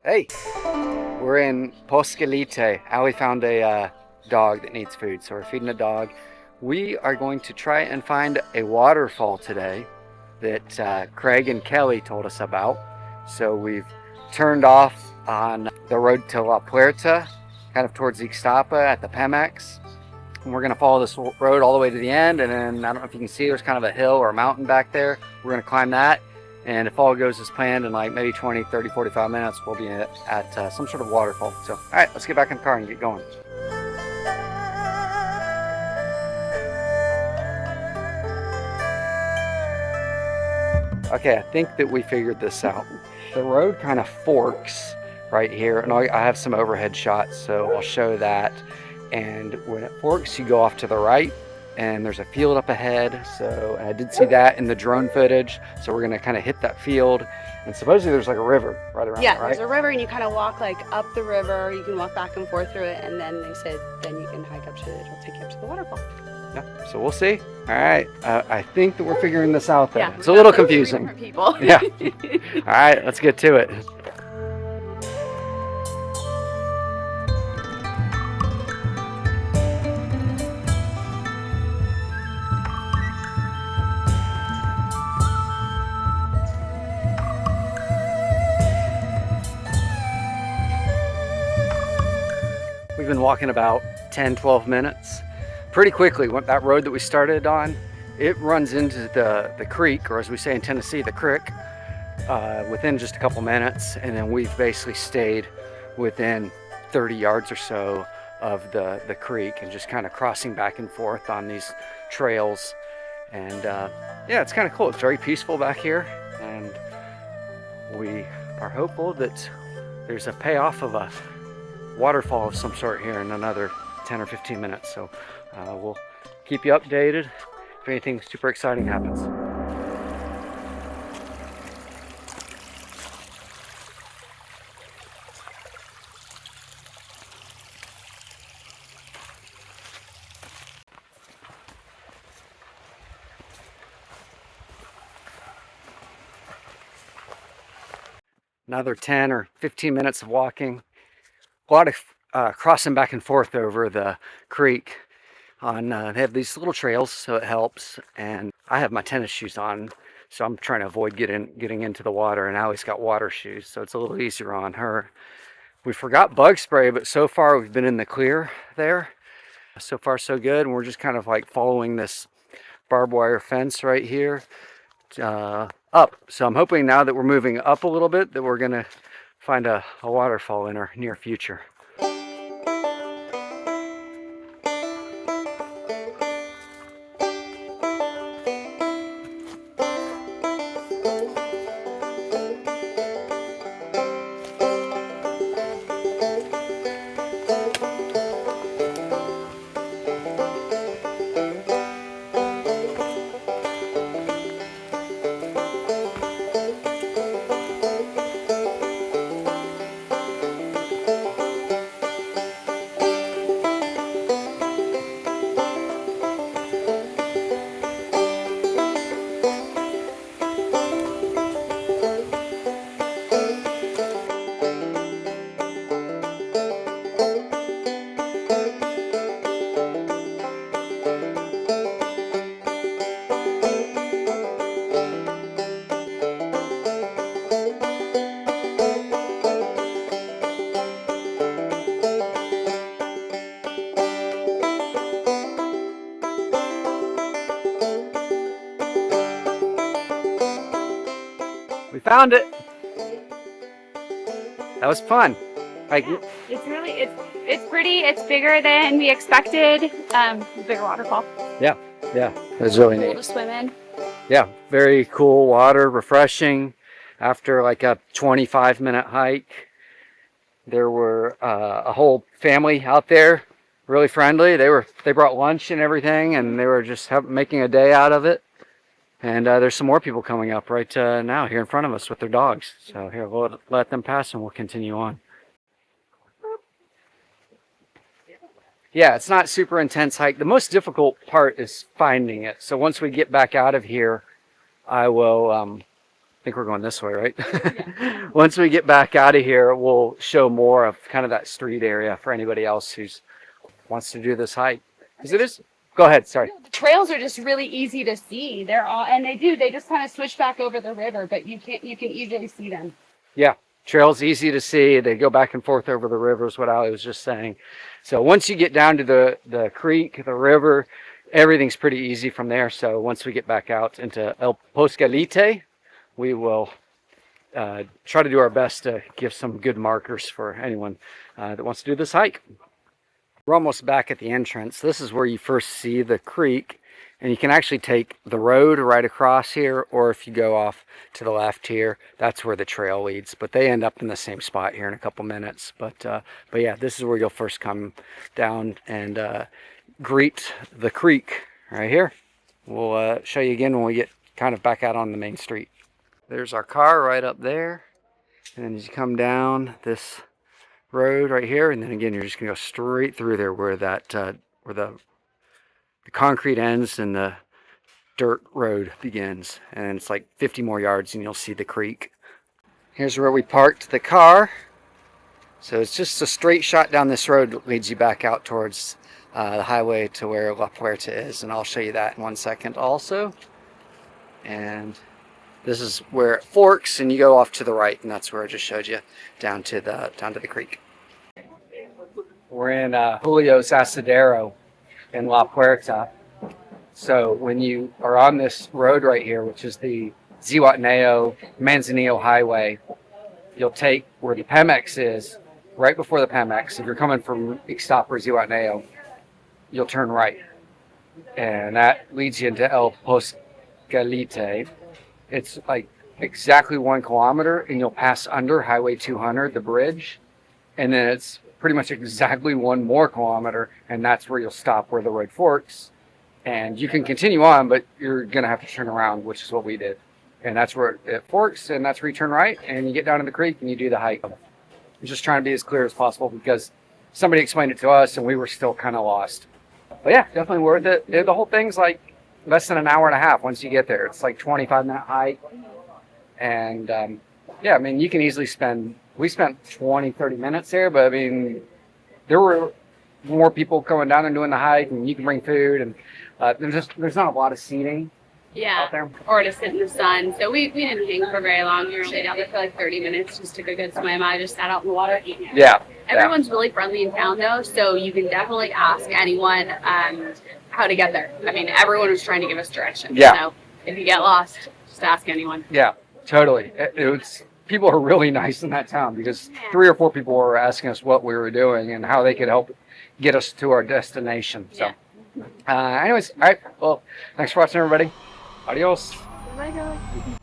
Hey, we're in Posquelite. Allie found a dog that needs food, so we're feeding the dog. We are going to try and find a waterfall today that Craig and Kelly told us about. So we've turned off on the road to La Puerta, kind of towards Ixtapa at the Pemex. And we're going to follow this road all the way to the end, and then I don't know if you can see, there's kind of a hill or a mountain back there. We're going to climb that, and if all goes as planned, in like maybe 20, 30, 45 minutes, we'll be at some sort of waterfall. So, all right, let's get back in the car and get going. Okay, I think that we figured this out. The road kind of forks right here, and I have some overhead shots, so I'll show that. And when it forks, you go off to the right, and there's a field up ahead. So I did see that in the drone footage. So we're gonna kind of hit that field, and supposedly there's like a river right around Yeah, it, right? there's a river, and you kind of walk like up the river. You can walk back and forth through it, and then they said then you can hike up to it. It'll take you up to the waterfall. Yeah, so we'll see. All right, I think that we're figuring this out then. Yeah, It's a little confusing. People. Yeah. All right, let's get to it. We've been walking about 10, 12 minutes. Pretty quickly, that road that we started on, it runs into the creek, or as we say in Tennessee, the crick, within just a couple minutes. And then we've basically stayed within 30 yards or so of the creek and just kind of crossing back and forth on these trails. And yeah, it's kind of cool. It's very peaceful back here. And we are hopeful that there's a payoff of a waterfall of some sort here in another 10 or 15 minutes. So we'll keep you updated if anything super exciting happens. Another 10 or 15 minutes of walking. A lot of crossing back and forth over the creek. They have these little trails, so it helps. And I have my tennis shoes on, so I'm trying to avoid getting into the water. And Allie's got water shoes, so it's a little easier on her. We forgot bug spray, but so far we've been in the clear there. So far so good, and we're just kind of like following this barbed wire fence right here up. So I'm hoping now that we're moving up a little bit that we're gonna find a waterfall in our near future. We found it. That was fun. Like, Yeah, it's pretty. It's bigger than we expected. Bigger waterfall. yeah, it was really Cool neat. to swim in. Yeah, very cool water, refreshing. After like a 25-minute hike, there were a whole family out there, really friendly. They brought lunch and everything, and they were just making a day out of it. And there's some more people coming up right now here in front of us with their dogs. So here, we'll let them pass and we'll continue on. Yeah, it's not super intense hike. The most difficult part is finding it. So once we get back out of here, I will think we're going this way, right? Once we get back out of here, we'll show more of kind of that street area for anybody else who's wants to do this hike. Because it is. Go ahead. Sorry. The trails are just really easy to see. They're all, and they just kind of switch back over the river, but you can easily see them. Yeah, trails easy to see. They go back and forth over the river is what Ali was just saying. So once you get down to the creek, the river, everything's pretty easy from there. So once we get back out into El Posquelite, we will try to do our best to give some good markers for anyone that wants to do this hike. We're almost back at the entrance. This is where you first see the creek, and you can actually take the road right across here, or if you go off to the left here, that's where the trail leads. But they end up in the same spot here in a couple minutes. But yeah, this is where you'll first come down and greet the creek right here. We'll show you again when we get kind of back out on the main street. There's our car right up there, and then as you come down this road right here, and then again you're just gonna go straight through there where that where the concrete ends and the dirt road begins, and it's like 50 more yards and you'll see the creek. Here's where we parked the car. So it's just a straight shot down this road that leads you back out towards the highway to where La Puerta is, and I'll show you that in 1 second also. And this is where it forks, and you go off to the right, and that's where I just showed you down to the creek. We're in Julio's Asadero in La Puerta. So when you are on this road right here, which is the Zihuatanejo Manzanillo Highway, you'll take where the Pemex is, right before the Pemex. If you're coming from Ixtapa or Zihuatanejo, you'll turn right, and that leads you into El Posquelite. It's like exactly 1 kilometer, and you'll pass under Highway 200, the bridge, and then it's pretty much exactly 1 more kilometer, and that's where you'll stop where the road forks. And you can continue on, but you're gonna have to turn around, which is what we did. And that's where it forks, and that's where you turn right, and you get down to the creek and you do the hike. I'm just trying to be as clear as possible because somebody explained it to us and we were still kind of lost. But yeah, definitely worth it. The whole thing's like less than an hour and a half once you get there. It's like 25-minute hike. And yeah, I mean, you can easily we spent 20, 30 minutes there, but I mean, there were more people going down and doing the hike, and you can bring food, and there's not a lot of seating out there. Or to sit in the sun. So we didn't hang for very long. We were only down there for like 30 minutes, just took a good swim. I just sat out in the water. Yeah. Everyone's really friendly in town though, so you can definitely ask anyone how to get there. I mean, everyone was trying to give us directions. Yeah. So if you get lost, just ask anyone. Yeah, totally. People are really nice in that town because 3 or 4 people were asking us what we were doing and how they could help get us to our destination. So, anyways, all right. Well, thanks for watching, everybody. Adios. Bye, guys.